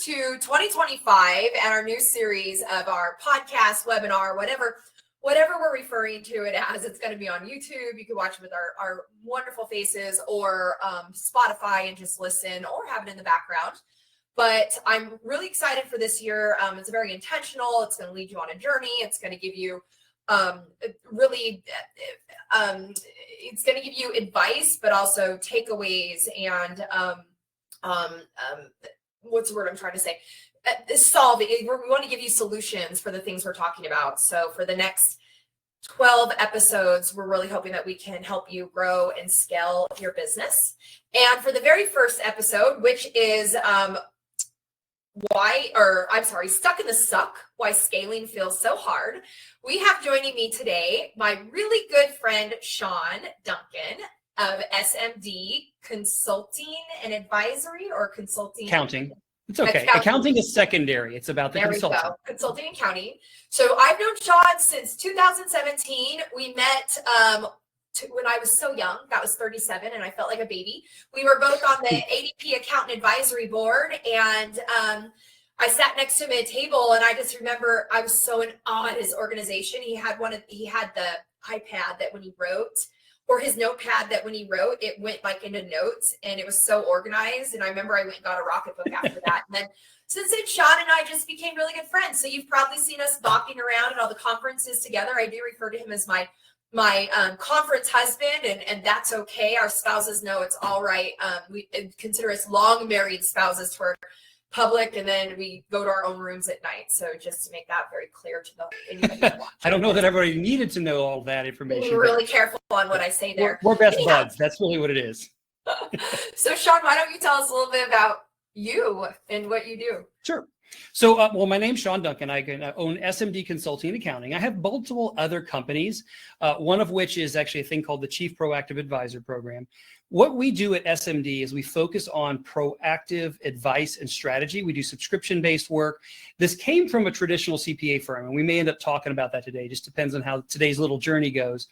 to 2025 and our new series of our podcast, webinar, whatever we're referring to it as. It's going to be on YouTube. You can watch it with our wonderful faces, or Spotify and just listen, or have it in the background. But I'm really excited for this year. It's very intentional. It's going to lead you on a journey. It's going to give you it's going to give you advice, but also takeaways and what's the word I'm trying to say? We want to give you solutions for the things we're talking about. So for the next 12 episodes, we're really hoping that we can help you grow and scale your business. And for the very first episode, which is Stuck in the Suck, Why Scaling Feels So Hard, we have joining me today my really good friend, Sean Duncan of SMD Consulting and Advisory, or Consulting. Accounting. It's okay. Accounting is secondary. It's about the consulting. There we go. Consulting and accounting. So I've known Sean since 2017. We met when I was so young. That was 37, and I felt like a baby. We were both on the ADP Accountant Advisory Board, and I sat next to him at a table, and I just remember I was so in awe at his organization. He had the iPad that when he wrote, or his notepad that when he wrote, it went like into notes, and it was so organized. And I remember I went and got a Rocket book after that. And then since then, Sean and I just became really good friends. So you've probably seen us walking around at all the conferences together. I do refer to him as my conference husband, and that's okay. Our spouses know it's all right. We consider us long married spouses to our public, and then we go to our own rooms at night. So just to make that very clear to anybody I don't know that everybody needed to know all that information. We're really careful on what I say there. We're best buds. That's really what it is. So Sean, why don't you tell us a little bit about you and what you do? Sure. So, well, my name's Sean Duncan. I own SMD Consulting Accounting. I have multiple other companies, one of which is actually a thing called the Chief Proactive Advisor Program. What we do at SMD is we focus on proactive advice and strategy. We do subscription-based work. This came from a traditional CPA firm, and we may end up talking about that today. It just depends on how today's little journey goes.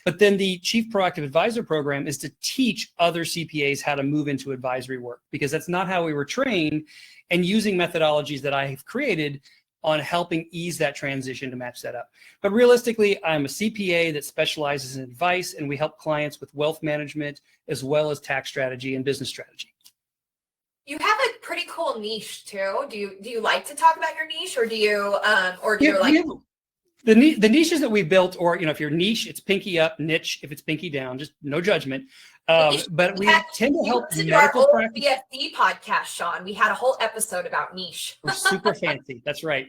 But then the Chief Proactive Advisor Program is to teach other CPAs how to move into advisory work, because that's not how we were trained, and using methodologies that I have created on helping ease that transition to match that up. But realistically, I'm a CPA that specializes in advice, and we help clients with wealth management as well as tax strategy and business strategy. You have a pretty cool niche too. Do you like to talk about your niche, or do you the niches that we built, or if you're niche, it's pinky up, niche if it's pinky down, just no judgment. But we tend to help medical practice. BFD podcast, Sean. We had a whole episode about niche. We're super fancy. That's right.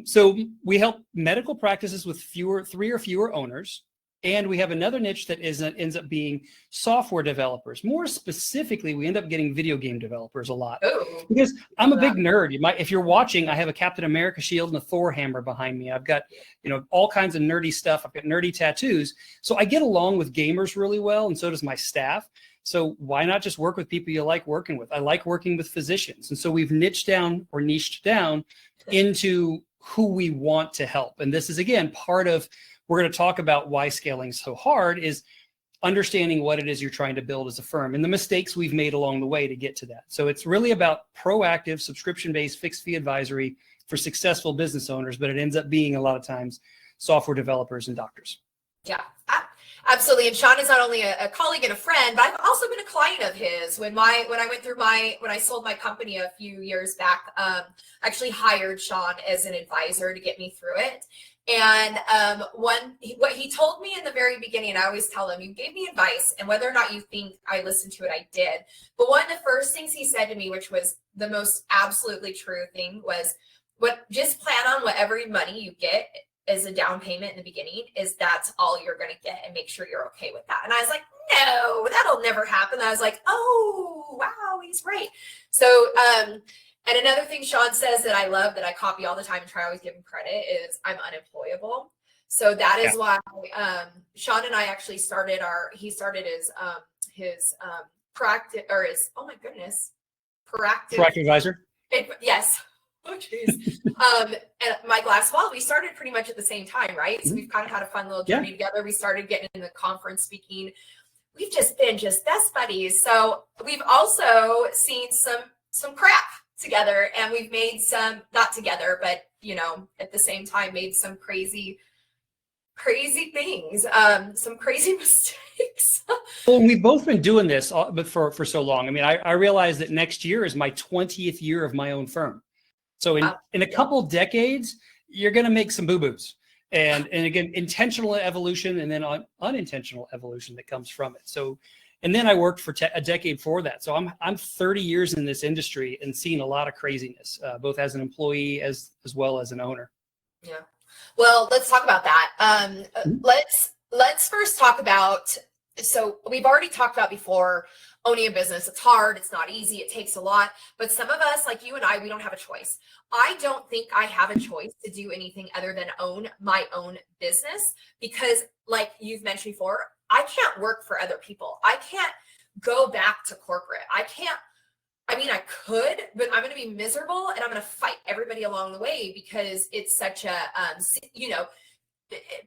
So we help medical practices with 3 or fewer owners. And we have another niche that ends up being software developers. More specifically, we end up getting video game developers a lot. Oh, because I'm a big nerd. If you're watching, I have a Captain America shield and a Thor hammer behind me. I've got, all kinds of nerdy stuff. I've got nerdy tattoos. So I get along with gamers really well, and so does my staff. So why not just work with people you like working with? I like working with physicians. And so we've niched down into who we want to help. And this is, again, part of, we're going to talk about why scaling is so hard, is understanding what it is you're trying to build as a firm and the mistakes we've made along the way to get to that. So it's really about proactive, subscription-based, fixed fee advisory for successful business owners, but it ends up being a lot of times software developers and doctors. Yeah, absolutely. And Sean is not only a colleague and a friend, but I've also been a client of his. When I sold my company a few years back, I actually hired Sean as an advisor to get me through it. And what he told me in the very beginning, and I always tell him, you gave me advice, and whether or not you think I listened to it, I did. But one of the first things he said to me, which was the most absolutely true thing, was just plan on whatever money you get as a down payment in the beginning, is that's all you're going to get, and make sure you're okay with that. And I was like, no, that'll never happen. And I was like, oh, wow, he's right. So, and another thing Sean says that I love, that I copy all the time and try to always give him credit, is I'm unemployable. So that is why Sean and I actually started his proactive, or his, oh my goodness, proactive advisor. Yes. Oh, geez. And my glass wall, we started pretty much at the same time, right? So we've kind of had a fun little journey together. We started getting in the conference speaking. We've just been best buddies. So we've also seen some crap together, and we've made some, not together, but at the same time, made some crazy things, some crazy mistakes. Well, we've both been doing this but for so long. I mean, I realize that next year is my 20th year of my own firm. So in a couple decades, you're going to make some boo-boos. And again, intentional evolution and then unintentional evolution that comes from it. So, and then I worked for a decade before that. So I'm 30 years in this industry and seen a lot of craziness, both as an employee as well as an owner. Yeah. Well, let's talk about that. Let's first talk about, so we've already talked about before, owning a business. It's hard. It's not easy. It takes a lot. But some of us, like you and I, we don't have a choice. I don't think I have a choice to do anything other than own my own business, because like you've mentioned before, I can't work for other people. I can't go back to corporate. I could, but I'm going to be miserable and I'm going to fight everybody along the way, because it's such a,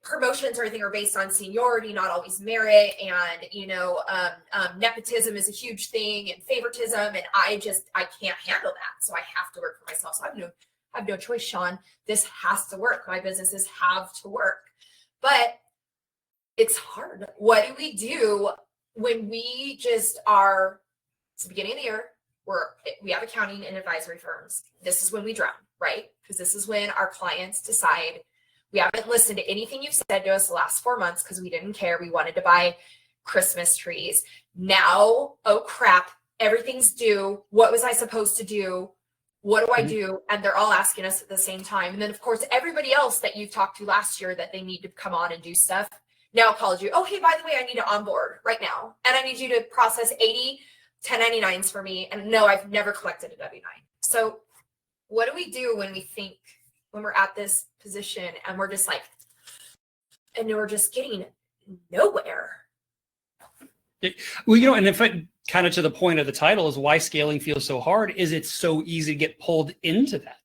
promotions or everything are based on seniority, not always merit. And, nepotism is a huge thing, and favoritism. And I can't handle that. So I have to work for myself. So I have no choice, Sean. This has to work. My businesses have to work, but it's hard. What do we do when we just are, it's the beginning of the year, we have accounting and advisory firms. This is when we drown, right? Because this is when our clients decide, we haven't listened to anything you've said to us the last 4 months because we didn't care. We wanted to buy Christmas trees. Now, oh crap, everything's due. What was I supposed to do? What do I do? And they're all asking us at the same time. And then of course, everybody else that you talked to last year that they need to come on and do stuff now called you. Oh, hey, by the way, I need to onboard right now. And I need you to process 80 1099s for me. And no, I've never collected a W-9. So what do we do when we're at this position and we're just we're just getting nowhere? Well, and if it kind of to the point of the title is why scaling feels so hard, is it's so easy to get pulled into that.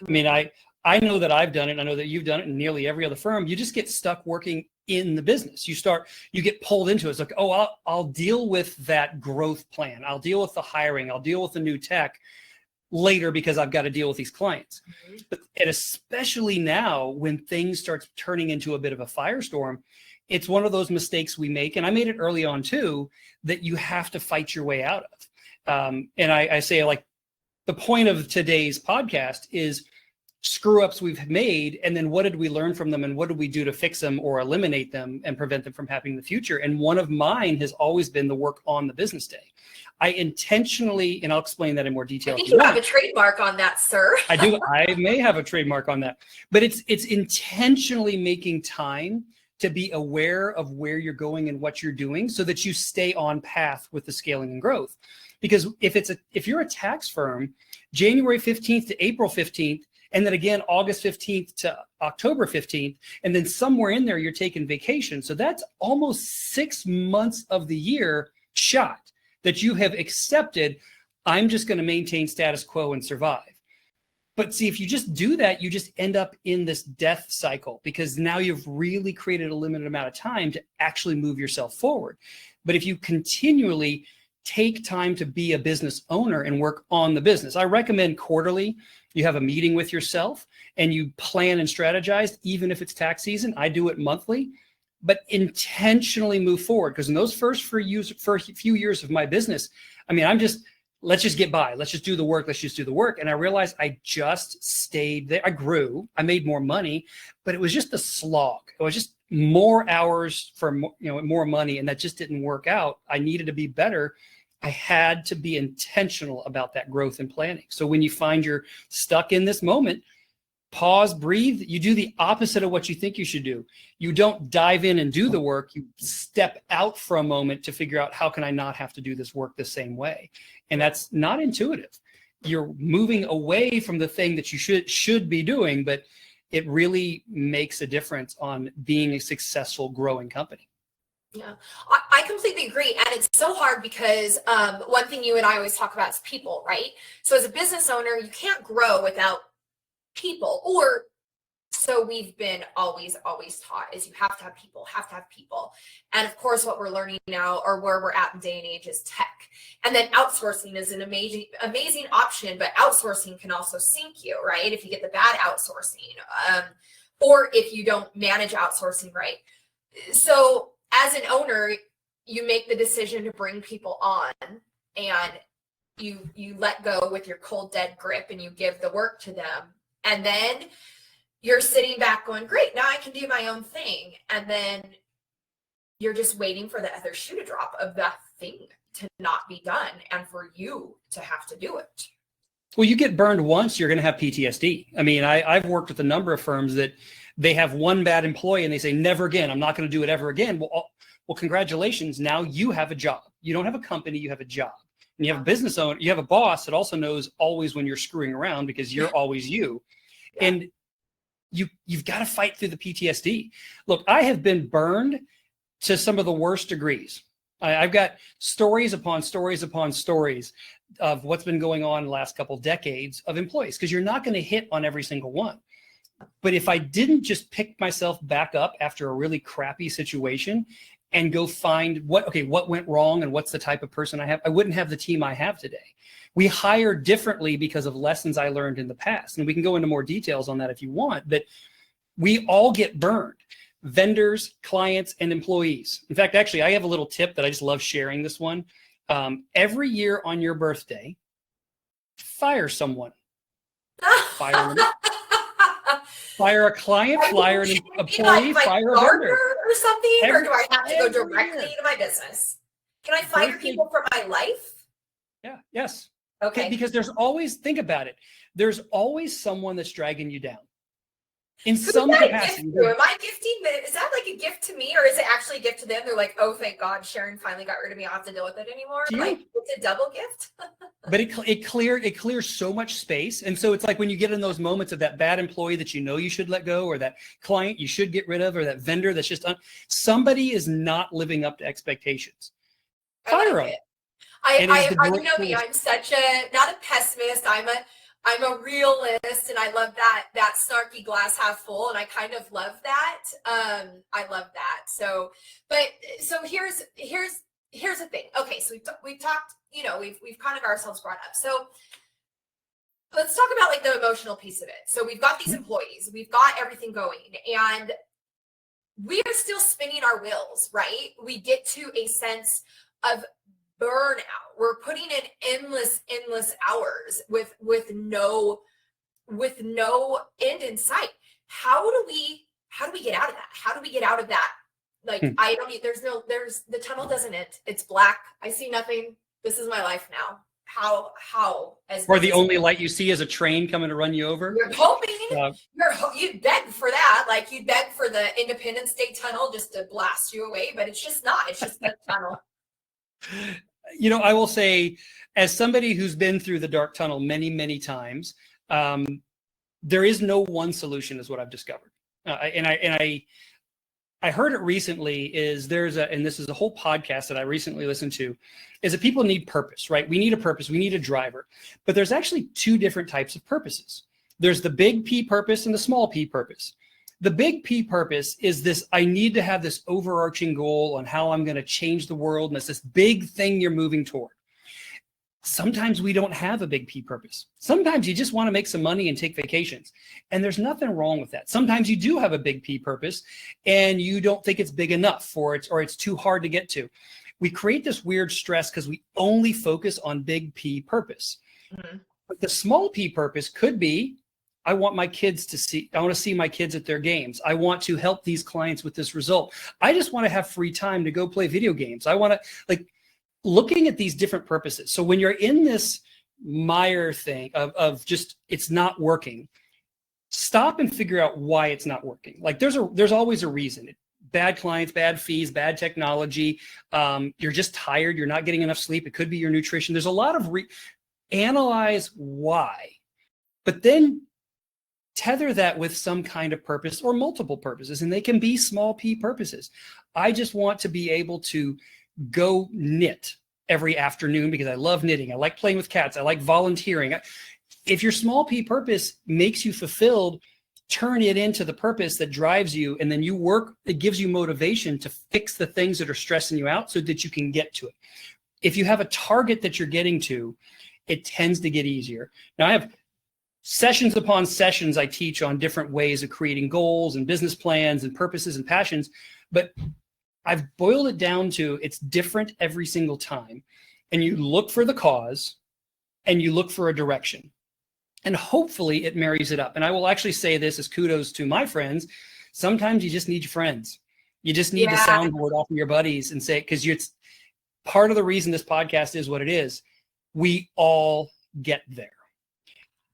I mean, I know that I've done it. I know that you've done it in nearly every other firm. You just get stuck working in the business. You get pulled into it. It's like, oh, I'll deal with that growth plan. I'll deal with the hiring. I'll deal with the new tech later because I've got to deal with these clients. And especially now when things start turning into a bit of a firestorm, it's one of those mistakes we make. And I made it early on too, that you have to fight your way out of. And I say, like, the point of today's podcast is screw ups we've made, and then what did we learn from them, and what did we do to fix them or eliminate them and prevent them from happening in the future. And one of mine has always been the work on the business day. I intentionally, and I'll explain that in more detail. I think you have a trademark on that, sir. I do. I may have a trademark on that, but it's intentionally making time to be aware of where you're going and what you're doing so that you stay on path with the scaling and growth. Because if you're a tax firm, January 15th to April 15th, and then again, August 15th to October 15th, and then somewhere in there, you're taking vacation. So that's almost 6 months of the year shot that you have accepted. I'm just going to maintain status quo and survive. But see, if you just do that, you just end up in this death cycle, because now you've really created a limited amount of time to actually move yourself forward. But if you continually take time to be a business owner and work on the business, I recommend quarterly. You have a meeting with yourself and you plan and strategize, even if it's tax season. I do it monthly, but intentionally move forward. Because in those first few years of my business, I mean, let's just get by. Let's just do the work. Let's just do the work. And I realized I just stayed there. I grew. I made more money, but it was just a slog. It was just more hours for more money, and that just didn't work out. I needed to be better. I had to be intentional about that growth and planning. So when you find you're stuck in this moment, pause, breathe. You do the opposite of what you think you should do. You don't dive in and do the work. You step out for a moment to figure out, how can I not have to do this work the same way? And that's not intuitive. You're moving away from the thing that you should be doing, but it really makes a difference on being a successful, growing company. Yeah, I completely agree. And it's so hard because one thing you and I always talk about is people, right? So as a business owner, you can't grow without people, or So we've been always taught is you have to have people. And of course, what we're learning now, or where we're at in day and age, is tech. And then outsourcing is an amazing option, but outsourcing can also sink you, right? If you get the bad outsourcing, or if you don't manage outsourcing right. So as an owner, you make the decision to bring people on, and you let go with your cold, dead grip, and you give the work to them. And then you're sitting back going, great, now I can do my own thing. And then you're just waiting for the other shoe to drop of that thing to not be done and for you to have to do it. Well, you get burned once, you're going to have PTSD. I mean, I've worked with a number of firms that they have one bad employee and they say, never again, I'm not going to do it ever again. Well, congratulations. Now you have a job. You don't have a company, you have a job. And you have a business owner, you have a boss that also knows always when you're screwing around because you're always you. Yeah. And you've got to fight through the PTSD. Look, I have been burned to some of the worst degrees. I've got stories upon stories upon stories of what's been going on in the last couple decades of employees, because you're not going to hit on every single one. But if I didn't just pick myself back up after a really crappy situation and go find what went wrong and what's the type of person I have, I wouldn't have the team I have today. We hire differently because of lessons I learned in the past. And we can go into more details on that if you want, but we all get burned. Vendors, clients, and employees. In fact, actually, I have a little tip that I just love sharing this one. Every year on your birthday, fire someone. Fire them. Fire a client, fire an employee, like fire a vendor. Or something, or do I have to go directly to my business? Can I fire people from my life? Yeah, yes. Okay. Because there's always, think about it, there's always someone that's dragging you down. In some capacity. Am I gifting? Is that like a gift to me, or is it actually a gift to them? They're like, oh, thank God, Sharrin finally got rid of me. I don't have to deal with it anymore. Like, it's a double gift. But it clears so much space. And so it's like when you get in those moments of that bad employee that you know you should let go, or that client you should get rid of, or that vendor that's just somebody is not living up to expectations. Fire them. I you know me, I'm such not a pessimist. I'm a realist, and I love that snarky glass half full, and I kind of love that. I love that. So here's the thing. Okay, so we've talked, we've kind of got ourselves brought up. So let's talk about like the emotional piece of it. So we've got these employees, we've got everything going, and we are still spinning our wheels, right? We get to a sense of burnout. We're putting in endless hours with no end in sight. How do we get out of that? How do we get out of that? Like, the tunnel doesn't end. It's black. I see nothing. This is my life now. How or the only light you see is a train coming to run you over? You're hoping. You'd beg for that. Like, you'd beg for the Independence Day tunnel just to blast you away, but it's just not. It's just the tunnel. I will say, as somebody who's been through the dark tunnel many, many times, there is no one solution, is what I've discovered. And I heard it recently. And this is a whole podcast that I recently listened to, is that people need purpose, right? We need a purpose. We need a driver. But there's actually two different types of purposes. There's the big P purpose and the small P purpose. The big P purpose is this: I need to have this overarching goal on how I'm going to change the world. And it's this big thing you're moving toward. Sometimes we don't have a big P purpose. Sometimes you just want to make some money and take vacations. And there's nothing wrong with that. Sometimes you do have a big P purpose and you don't think it's big enough or it's too hard to get to. We create this weird stress because we only focus on big P purpose. Mm-hmm. But the small P purpose could be, I want to see my kids at their games. I want to help these clients with this result. I just want to have free time to go play video games. I want to, looking at these different purposes. So when you're in this mire thing of just, it's not working, stop and figure out why it's not working. Like there's always a reason. Bad clients, bad fees, bad technology. You're just tired. You're not getting enough sleep. It could be your nutrition. There's a lot of analyze why, but then tether that with some kind of purpose or multiple purposes, and they can be small P purposes. I just want to be able to go knit every afternoon because I love knitting. I like playing with cats. I like volunteering. If your small P purpose makes you fulfilled, turn it into the purpose that drives you, and then you work, it gives you motivation to fix the things that are stressing you out so that you can get to it. If you have a target that you're getting to, it tends to get easier. Now, I have sessions upon sessions I teach on different ways of creating goals and business plans and purposes and passions, but I've boiled it down to it's different every single time. And you look for the cause and you look for a direction. And hopefully it marries it up. And I will actually say this as kudos to my friends. Sometimes you just need your friends. You just need to soundboard off of your buddies and say, because it's part of the reason this podcast is what it is. We all get there.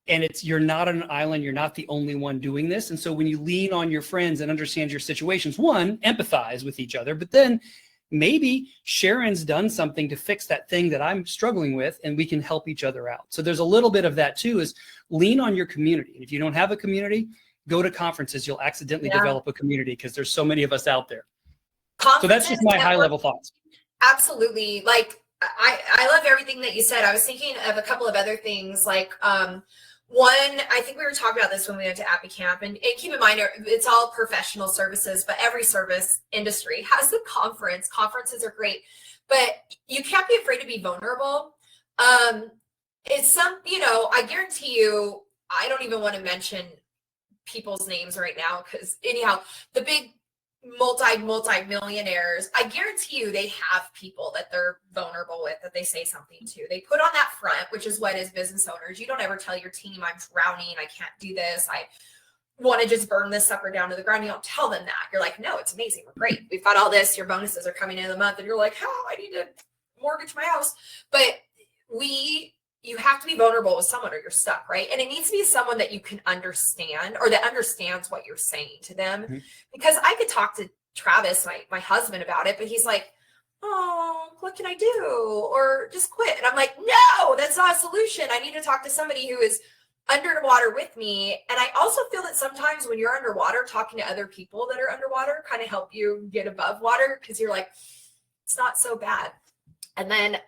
And you're not on an island. You're not the only one doing this. And so when you lean on your friends and understand your situations, one, empathize with each other, but then maybe Sharrin's done something to fix that thing that I'm struggling with, and we can help each other out. So there's a little bit of that too, is lean on your community. And if you don't have a community, go to conferences. You'll accidentally develop a community because there's so many of us out there. So that's just my high level thoughts. Absolutely. Like, I love everything that you said. I was thinking of a couple of other things, like, one, I think we were talking about this when we went to Appy Camp, and keep in mind, it's all professional services, but every service industry has a conference. Conferences are great, but you can't be afraid to be vulnerable. It's I guarantee you, I don't even want to mention people's names right now, because anyhow, the big multi-millionaires, I guarantee you they have people that they're vulnerable with, that they say something to. They put on that front, which is what, as business owners, you don't ever tell your team, I'm drowning, I can't do this, I want to just burn this sucker down to the ground. You don't tell them that. You're like, no, it's amazing, we're great, we've got all this, your bonuses are coming in the month, and you're like, oh, I need to mortgage my house. But you have to be vulnerable with someone or you're stuck, right? And it needs to be someone that you can understand, or that understands what you're saying to them. Mm-hmm. Because I could talk to Travis, my husband, about it, but he's like, oh, what can I do? Or just quit. And I'm like, no, that's not a solution. I need to talk to somebody who is underwater with me. And I also feel that sometimes when you're underwater, talking to other people that are underwater kind of help you get above water, because you're like, it's not so bad. And then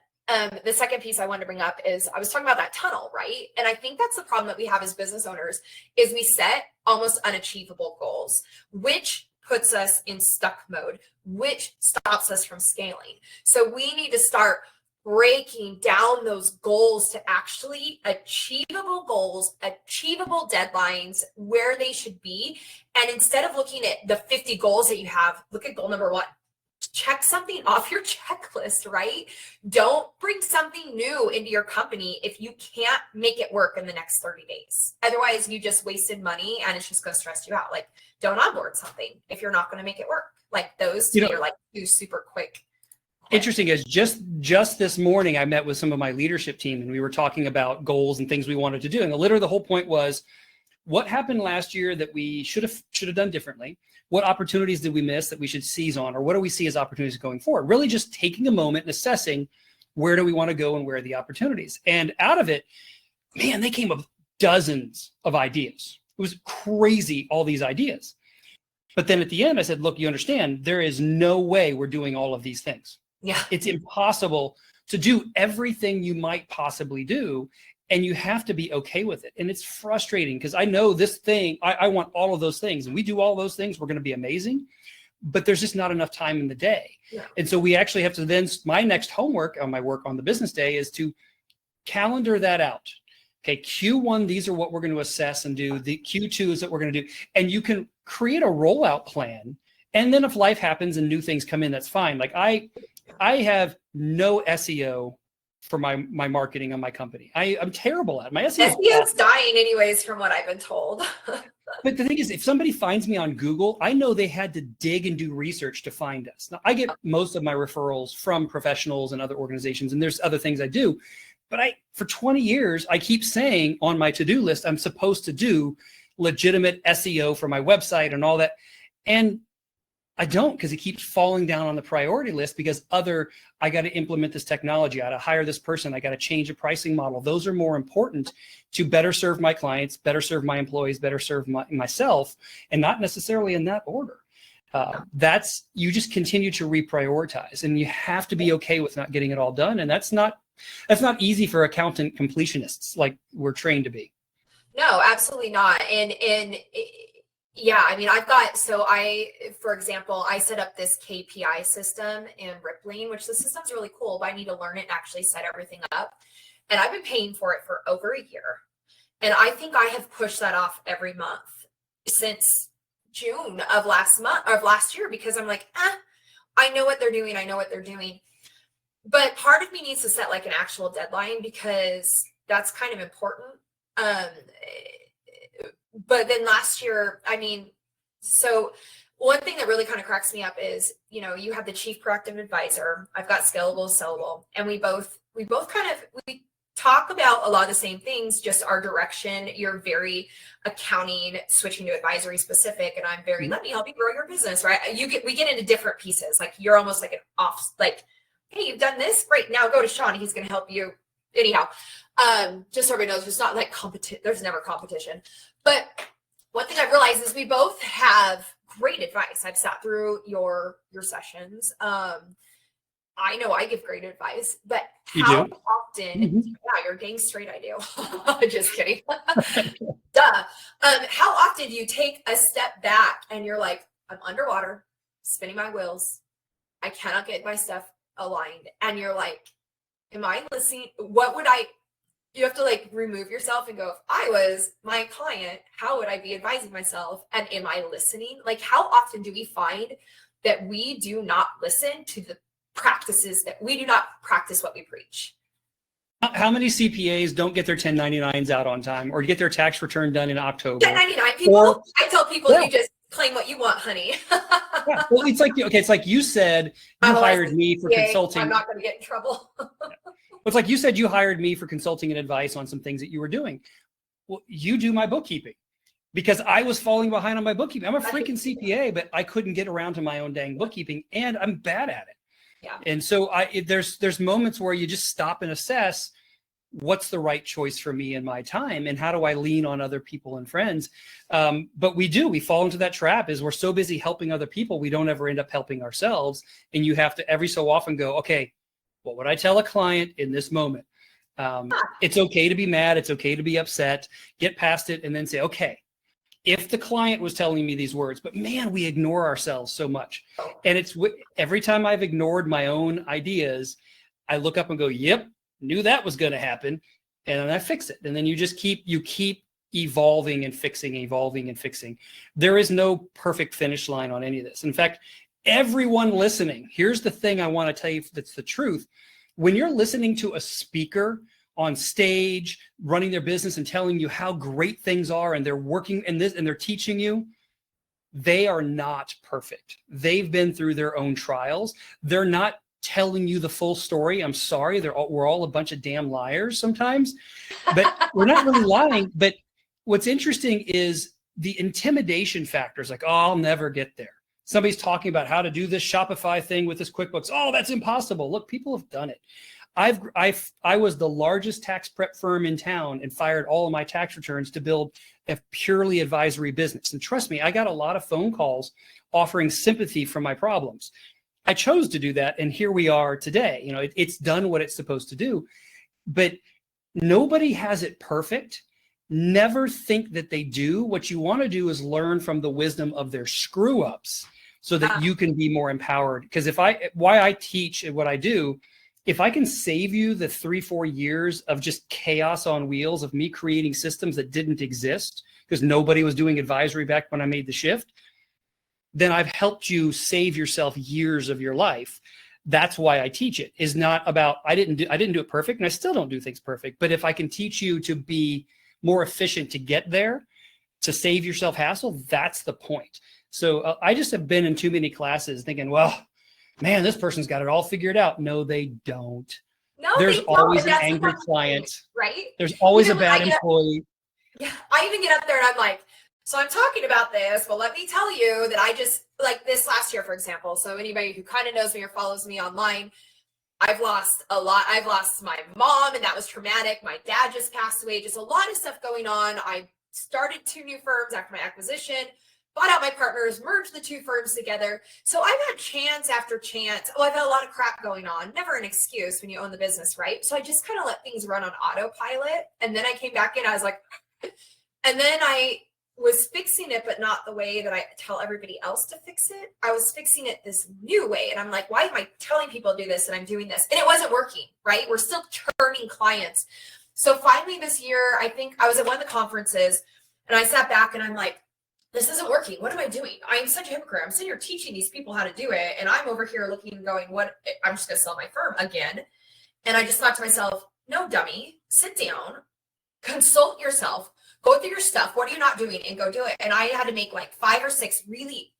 the second piece I wanted to bring up is, I was talking about that tunnel, right? And I think that's the problem that we have as business owners, is we set almost unachievable goals, which puts us in stuck mode, which stops us from scaling. So we need to start breaking down those goals to actually achievable goals, achievable deadlines, where they should be. And instead of looking at the 50 goals that you have, look at goal number 1. Check something off your checklist, right? Don't bring something new into your company if you can't make it work in the next 30 days. Otherwise, you just wasted money and it's just going to stress you out. Like, don't onboard something if you're not going to make it work. Like, those to me are like 2 super quick. Interesting is just this morning, I met with some of my leadership team, and we were talking about goals and things we wanted to do. And literally the whole point was, what happened last year that we should have done differently? What opportunities did we miss that we should seize on? Or what do we see as opportunities going forward? Really just taking a moment and assessing, where do we want to go and where are the opportunities? And out of it, man, they came up with dozens of ideas. It was crazy, all these ideas. But then at the end, I said, look, you understand, there is no way we're doing all of these things. Yeah. It's impossible to do everything you might possibly do. And you have to be okay with it. And it's frustrating, because I know this thing, I want all of those things, and we do all those things, we're going to be amazing, but there's just not enough time in the day. Yeah. And so we actually have to then, my next homework on my work on the business day is to calendar that out. Okay, Q1, these are what we're going to assess and do. The Q2 is what we're going to do. And you can create a rollout plan. And then if life happens and new things come in, that's fine. Like I have no SEO for my marketing on my company. I'm terrible at it. My SEO is dying anyways, from what I've been told. But the thing is, if somebody finds me on Google, I know they had to dig and do research to find us. Now, I get most of my referrals from professionals and other organizations, and there's other things I do. But for 20 years, I keep saying on my to-do list, I'm supposed to do legitimate SEO for my website and all that. And I don't, because it keeps falling down on the priority list, because I got to implement this technology, I got to hire this person, I got to change a pricing model. Those are more important to better serve my clients, better serve my employees, better serve myself, and not necessarily in that order. You just continue to reprioritize, and you have to be okay with not getting it all done. And that's not easy for accountant completionists like we're trained to be. No, absolutely not. And Yeah, I mean, for example, I set up this KPI system in Rippling, which the system's really cool, but I need to learn it and actually set everything up. And I've been paying for it for over a year. And I think I have pushed that off every month since June of last year, because I'm like, I know what they're doing. I know what they're doing. But part of me needs to set like an actual deadline, because that's kind of important. But then last year, I mean, so one thing that really kind of cracks me up is, you have the chief proactive advisor, I've got scalable, sellable, and we both we talk about a lot of the same things, just our direction. You're very accounting, switching to advisory specific, and I'm very, let me help you grow your business, right? We get into different pieces. Like, you're almost like like, hey, you've done this, great, now go to Sean, he's going to help you. Anyhow, just so everybody knows, it's not like there's never competition. But one thing I've realized is we both have great advice. I've sat through your sessions. I know I give great advice, but how often, yeah, you're dang straight I do. Just kidding. Duh. How often do you take a step back and you're like, I'm underwater, spinning my wheels, I cannot get my stuff aligned, and you're like, am I listening? You have to like remove yourself and go, if I was my client, how would I be advising myself? And am I listening? Like, how often do we find that we do not listen to the practices, that we do not practice what we preach? How many CPAs don't get their 1099s out on time, or get their tax return done in October? 1099 people, I tell people, you just claim what you want, honey. Yeah. Well, it's like you said, you hired me for consulting. I'm not going to get in trouble. It's like you said, you hired me for consulting and advice on some things that you were doing. Well, you do my bookkeeping, because I was falling behind on my bookkeeping. I'm a freaking CPA, but I couldn't get around to my own dang bookkeeping, and I'm bad at it. Yeah. And so there's moments where you just stop and assess what's the right choice for me and my time, and how do I lean on other people and friends. But we fall into that trap, is we're so busy helping other people, we don't ever end up helping ourselves. And you have to every so often go, okay, what would I tell a client in this moment? It's okay to be mad. It's okay to be upset. Get past it, and then say, okay, if the client was telling me these words, but man, we ignore ourselves so much. And it's every time I've ignored my own ideas, I look up and go, yep, knew that was going to happen. And then I fix it. And then you keep evolving and fixing. There is no perfect finish line on any of this. In fact, everyone listening, here's the thing I want to tell you that's the truth. When you're listening to a speaker on stage, running their business and telling you how great things are, and they're working in this and they're teaching you, they are not perfect. They've been through their own trials. They're not telling you the full story. I'm sorry. We're all a bunch of damn liars sometimes, but we're not really lying. But what's interesting is the intimidation factors, like, oh, I'll never get there. Somebody's talking about how to do this Shopify thing with this QuickBooks. Oh, that's impossible. Look, people have done it. I was the largest tax prep firm in town and fired all of my tax returns to build a purely advisory business. And trust me, I got a lot of phone calls offering sympathy for my problems. I chose to do that, and here we are today. It's done what it's supposed to do, but nobody has it perfect. Never think that they do. What you want to do is learn from the wisdom of their screw ups, so that you can be more empowered. Because why I teach and what I do, if I can save you the 3-4 years of just chaos on wheels of me creating systems that didn't exist because nobody was doing advisory back when I made the shift, then I've helped you save yourself years of your life. That's why I teach it. Is not about, I didn't do it perfect, and I still don't do things perfect. But if I can teach you to be more efficient to get there, to save yourself hassle, that's the point. So I just have been in too many classes thinking, well, man, this person's got it all figured out. No, they don't. No, there's always an angry client, right? There's always a bad employee. Yeah, I even get up there and I'm like, so I'm talking about this, but let me tell you that I just, like this last year, for example. So anybody who kind of knows me or follows me online, I've lost a lot. I've lost my mom, and that was traumatic. My dad just passed away. Just a lot of stuff going on. I started 2 new firms after my acquisition, bought out my partners, merged the 2 firms together. So I've had chance after chance. Oh, I've had a lot of crap going on. Never an excuse when you own the business, right? So I just kind of let things run on autopilot. And then I came back in, I was like, and then I was fixing it, but not the way that I tell everybody else to fix it. I was fixing it this new way. And I'm like, why am I telling people to do this and I'm doing this? And it wasn't working, right? We're still turning clients. So finally this year, I think I was at one of the conferences and I sat back and I'm like, this isn't working. What am I doing? I'm such a hypocrite. I'm sitting here teaching these people how to do it. And I'm over here looking and going, what? I'm just going to sell my firm again. And I just thought to myself, no, dummy, sit down, consult yourself, go through your stuff. What are you not doing? And go do it. And I had to make like 5 or 6 really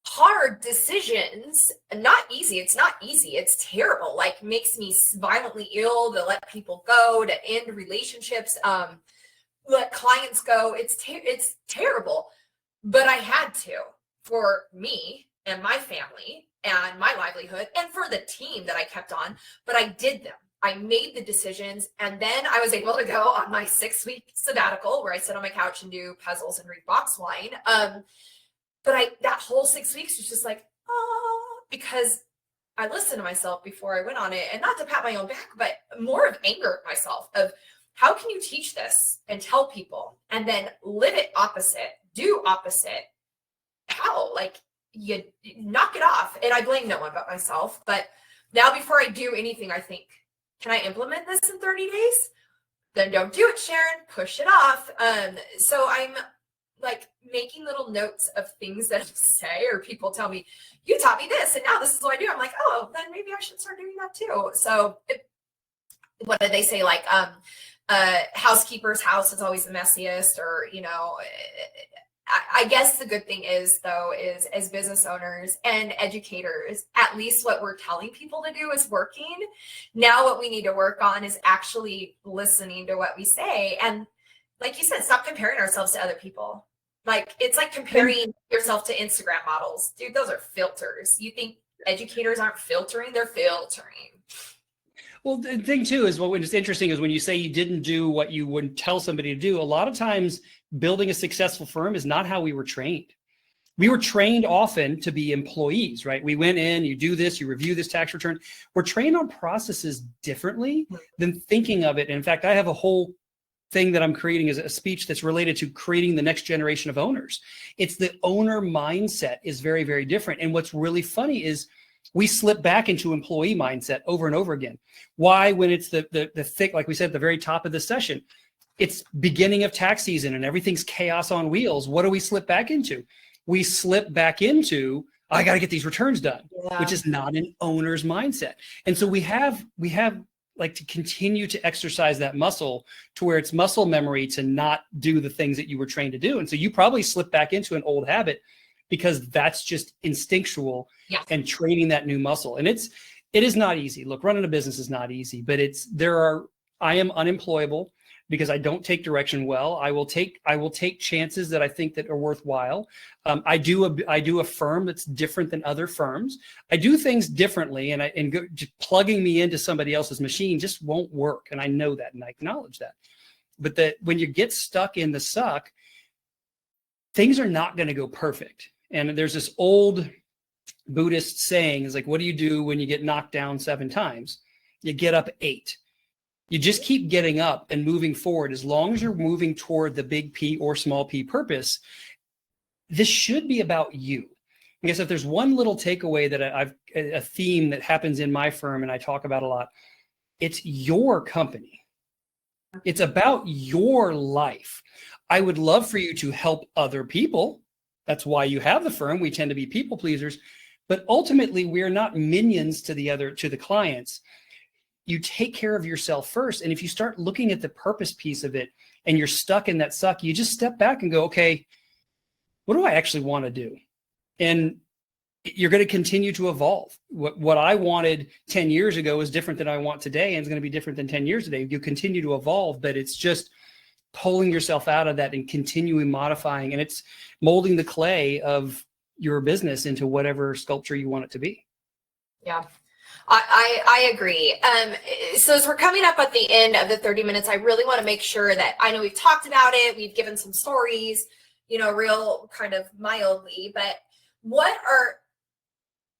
hard decisions. Not easy. It's not easy. It's terrible. Like makes me violently ill to let people go, to end relationships, let clients go. It's terrible. But I had to, for me and my family and my livelihood and for the team that I kept on. But I did them. I made the decisions, and then I was able to go on my 6-week sabbatical where I sit on my couch and do puzzles and read box wine. But that whole 6 weeks was just like, because I listened to myself before I went on it, and not to pat my own back, but more of anger at myself of how can you teach this and tell people and then live it opposite, do opposite? How? Like you knock it off. And I blame no one but myself. But now before I do anything, I think, can I implement this in 30 days? Then don't do it, Sharrin. Push it off. So I'm like making little notes of things that I say, or people tell me, you taught me this, and now this is what I do. I'm like, oh, then maybe I should start doing that too. So what did they say? Like, housekeeper's house is always the messiest, or, I guess the good thing is, though, is as business owners and educators, at least what we're telling people to do is working. Now what we need to work on is actually listening to what we say. And like you said, stop comparing ourselves to other people. Like, it's like comparing yourself to Instagram models. Dude, those are filters. You think educators aren't filtering? They're filtering. Well, the thing too is what is interesting is when you say you didn't do what you would tell somebody to do, a lot of times building a successful firm is not how we were trained. We were trained often to be employees, right? We went in, you do this, you review this tax return. We're trained on processes differently than thinking of it. And in fact, I have a whole thing that I'm creating as a speech that's related to creating the next generation of owners. It's the owner mindset is very, very different. And what's really funny is we slip back into employee mindset over and over again. Why? When it's the thick, like we said at the very top of the session, it's beginning of tax season and everything's chaos on wheels. What do we slip back into? We slip back into, I got to get these returns done, which is not an owner's mindset. And so we have like to continue to exercise that muscle to where it's muscle memory to not do the things that you were trained to do. And so you probably slip back into an old habit because that's just instinctual and training that new muscle. And it is not easy. Look, running a business is not easy, but I am unemployable because I don't take direction well. I will take chances that I think that are worthwhile. I do a firm that's different than other firms. I do things differently, and just plugging me into somebody else's machine just won't work. And I know that, and I acknowledge that. But when you get stuck in the suck, things are not going to go perfect. And there's this old Buddhist saying, is like, what do you do when you get knocked down 7 times? You get up 8. You just keep getting up and moving forward. As long as you're moving toward the big P or small p purpose, this should be about you. I guess if there's one little takeaway that a theme that happens in my firm and I talk about a lot, it's your company. It's about your life. I would love for you to help other people. That's why you have the firm. We tend to be people pleasers, but ultimately we're not minions to the clients. You take care of yourself first. And if you start looking at the purpose piece of it and you're stuck in that suck, you just step back and go, okay, what do I actually want to do? And you're going to continue to evolve. What I wanted 10 years ago is different than I want today, and it's going to be different than 10 years today. You continue to evolve, but it's just pulling yourself out of that and continuing modifying, and it's molding the clay of your business into whatever sculpture you want it to be. Yeah. I agree. So as we're coming up at the end of the 30 minutes, I really want to make sure that I know we've talked about it. We've given some stories, real kind of mildly, but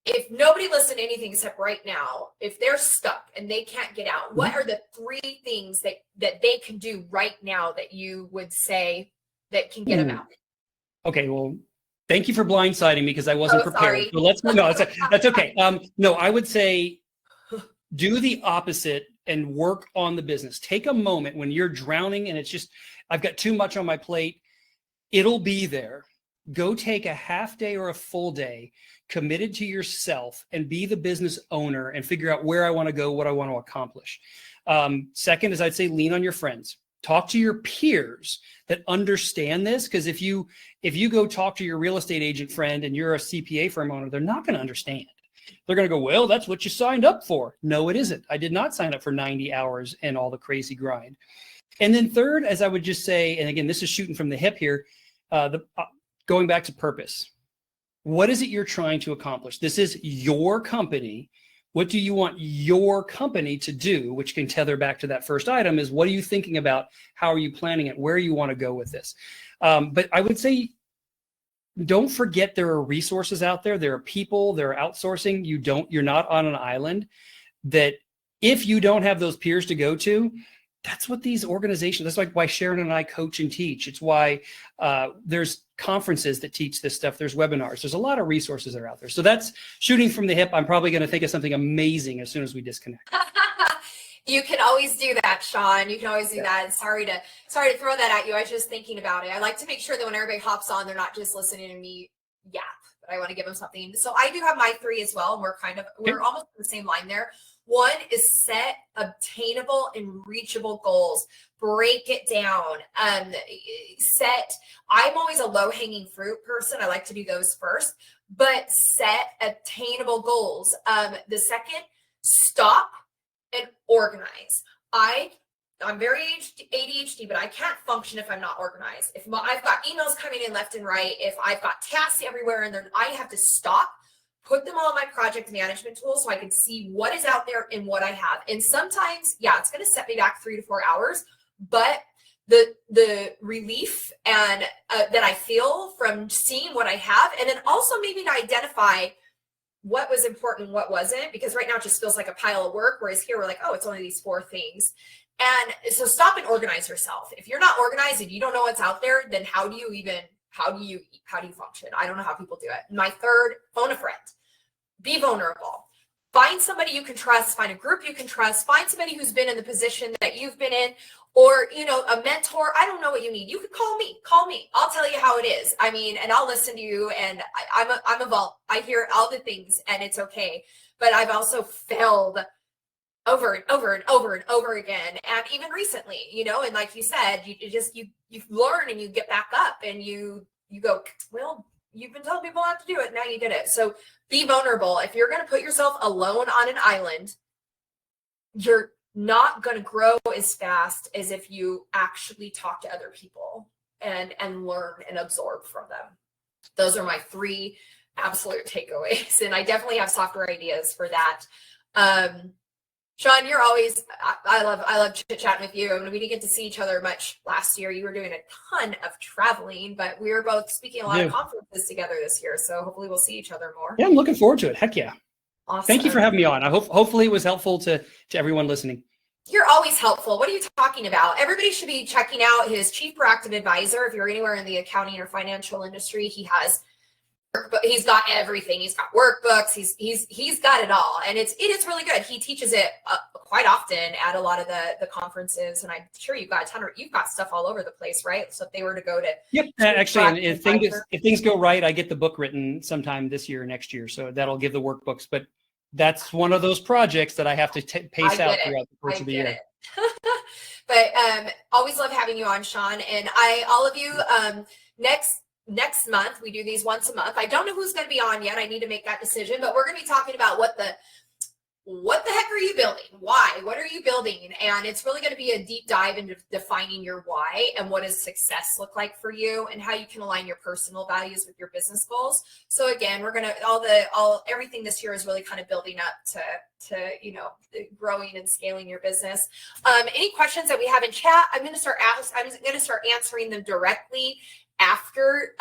if nobody listened to anything except right now, if they're stuck and they can't get out, what are the 3 things that they can do right now that you would say that can get them out? Okay, well, thank you for blindsiding me because I wasn't prepared. Sorry. So that's okay. No, I would say do the opposite and work on the business. Take a moment when you're drowning and it's just, I've got too much on my plate. It'll be there. Go take a half day or a full day committed to yourself and be the business owner and figure out where I want to go, what I want to accomplish. Second is I'd say lean on your friends. Talk to your peers that understand this, because if you go talk to your real estate agent friend and you're a CPA firm owner, they're not going to understand. They're going to go, well, that's what you signed up for. No, it isn't. I did not sign up for 90 hours and all the crazy grind. And then third, as I would just say, and again, this is shooting from the hip here, going back to purpose. What is it you're trying to accomplish? This is your company. What do you want your company to do? Which can tether back to that first item is, what are you thinking about? How are you planning it? Where you want to go with this? But I would say, don't forget there are resources out there. There are people, there are outsourcing. You're not on an island. That if you don't have those peers to go to, that's what these organizations, that's like why Sharrin and I coach and teach. It's why there's conferences that teach this stuff. There's webinars. There's a lot of resources that are out there. So that's shooting from the hip. I'm probably going to think of something amazing as soon as we disconnect. You can always do that, Sean. You can always do that. And sorry to throw that at you. I was just thinking about it. I like to make sure that when everybody hops on, they're not just listening to me yap, but I want to give them something. So I do have my 3 as well. And we're almost on the same line there. One is set obtainable and reachable goals. Break it down. I'm always a low-hanging fruit person. I like to do those first, but set attainable goals. The second, stop and organize. I'm very ADHD, but I can't function if I'm not organized. I've got emails coming in left and right, if I've got tasks everywhere, and then I have to stop, put them all in my project management tool so I can see what is out there and what I have. And sometimes, it's going to set me back 3 to 4 hours, but the relief and that I feel from seeing what I have, and then also maybe to identify what was important, what wasn't, because right now it just feels like a pile of work. Whereas here we're like, oh, it's only these 4 things. And so stop and organize yourself. If you're not organized and you don't know what's out there, then how do you function? I don't know how people do it. My third, phone a friend. Be vulnerable. Find somebody you can trust, find a group you can trust, find somebody who's been in the position that you've been in, or, a mentor. I don't know what you need. You could call me. I'll tell you how it is. I mean, and I'll listen to you, and I hear all the things, and it's okay. But I've also failed over and over and over and over again. And even recently, and like you said, you learn and you get back up and you go, well, you've been telling people not to do it. Now you did it. So be vulnerable. If you're going to put yourself alone on an island, you're not going to grow as fast as if you actually talk to other people and learn and absorb from them. Those are my 3 absolute takeaways. And I definitely have software ideas for that. Sean, you're always, I love chit-chatting with you. I mean, we didn't get to see each other much last year. You were doing a ton of traveling, but we were both speaking a lot of conferences together this year. So hopefully we'll see each other more. Yeah, I'm looking forward to it. Heck yeah. Awesome. Thank you for having me on. Hopefully it was helpful to everyone listening. You're always helpful. What are you talking about? Everybody should be checking out his Chief Proactive Advisor. If you're anywhere in the accounting or financial industry, he's got everything. He's got workbooks. He's got it all, and it is really good. He teaches it quite often at a lot of the conferences, and I'm sure you've got you've got stuff all over the place, right? So if they were to go to actually, and if things go right, I get the book written sometime this year or next year, so that'll give the workbooks. But that's one of those projects that I have to pace out throughout the course of the year. But always love having you on, Sean, and all of you. Next month, we do these once a month. I don't know who's going to be on yet. I need to make that decision, but we're going to be talking about what the heck are you building? Why? What are you building? And it's really going to be a deep dive into defining your why and what does success look like for you and how you can align your personal values with your business goals. So again, we're going to, everything this year is really kind of building up to growing and scaling your business. Any questions that we have in chat, I'm going to start answering them directly after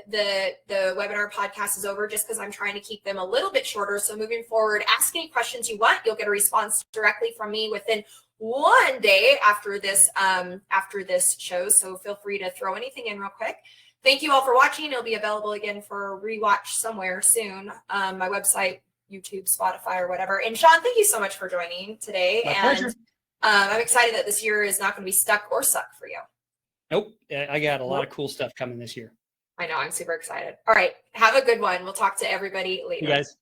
the webinar podcast is over, just because I'm trying to keep them a little bit shorter. So moving forward, ask any questions you want. You'll get a response directly from me within one day after this show. So feel free to throw anything in real quick. Thank you all for watching. It'll be available again for rewatch somewhere soon. My website, YouTube, Spotify, or whatever. And Sean, thank you so much for joining today. My pleasure. I'm excited that this year is not going to be stuck or suck for you. Nope. I got a lot of cool stuff coming this year. I know. I'm super excited. All right. Have a good one. We'll talk to everybody later. You guys.